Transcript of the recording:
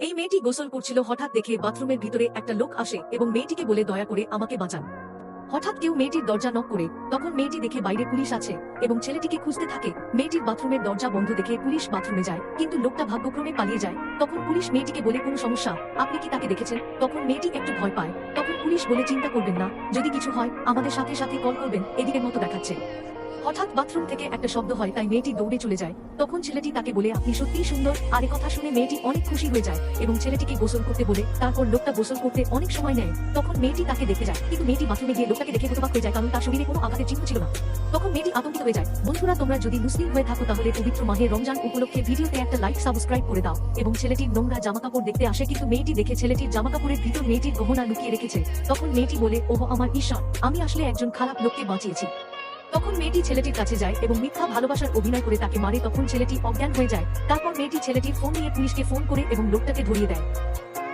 এই মেয়েটি গোসল করছিল, হঠাৎ দেখে বাথরুমের ভিতরে একটা লোক আসে এবং মেয়েটিকে বলে দয়া করে আমাকে বাঁচান। হঠাৎ কেউ মেয়েটির দরজা নক করে, তখন মেয়েটি দেখে বাইরে পুলিশ আছে এবং ছেলেটিকে খুঁজতে থাকে। মেয়েটির বাথরুমের দরজা বন্ধ দেখে পুলিশ বাথরুমে যায়, কিন্তু লোকটা ভাগ্যক্রমে পালিয়ে যায়। তখন পুলিশ মেয়েটিকে বলে কোনো সমস্যা, আপনি কি তাকে দেখেছেন? তখন মেয়েটি একটু ভয় পায়। তখন পুলিশ বলে চিন্তা করবেন না, যদি কিছু হয় আমাদের সাথে সাথে কল করবেন, এদিকের মতো দেখাচ্ছে। হঠাৎ বাথরুম থেকে একটা শব্দ হয়, তাই মেয়েটি দৌড়ে চলে যায়। তখন ছেলেটি তাকে বলে আপনি সত্যিই সুন্দর। আর এ কথা শুনে মেয়েটি অনেক খুশি হয়ে যায় এবং ছেলেটিকে গোসল করতে বলে। তারপর লোকটা গোসল করতে অনেক সময় নেয়। তখন মেয়েটি তাকে দেখতে যায়, কিন্তু মেয়েটি বাথরুমে গিয়ে লোকটাকে দেখে হতবাক হয়ে যায়, কারণ তার শরীরে কোনো আঘাতের চিহ্ন ছিল না। তখন মেয়েটি আতঙ্কিত হয়ে যায়। বন্ধুরা, তোমরা যদি মুসলিম হয়ে থাকো তাহলে পবিত্র মাহে রমজান উপলক্ষে ভিডিওতে একটা লাইক সাবস্ক্রাইব করে দাও। এবং ছেলেটির নোংরা জামাকাপড় দেখতে আসে, কিন্তু মেয়েটি দেখে ছেলেটির জামাকাপড়ের ভিতর মেয়েটির গহনা লুকিয়ে রেখেছে। তখন মেয়েটি বলে, ওহ আমার ঈশ্বর, আমি আসলে একজন খারাপ লোককে বাঁচিয়েছি। তখন মেয়েটি ছেলেটির কাছে যায় এবং মিথ্যা ভালোবাসার অভিনয় করে তাকে মারে। তখন ছেলেটি অজ্ঞান হয়ে যায়। তারপর মেয়েটি ছেলেটির ফোন নিয়ে পুলিশকে ফোন করে এবং লোকটাকে ধরিয়ে দেয়।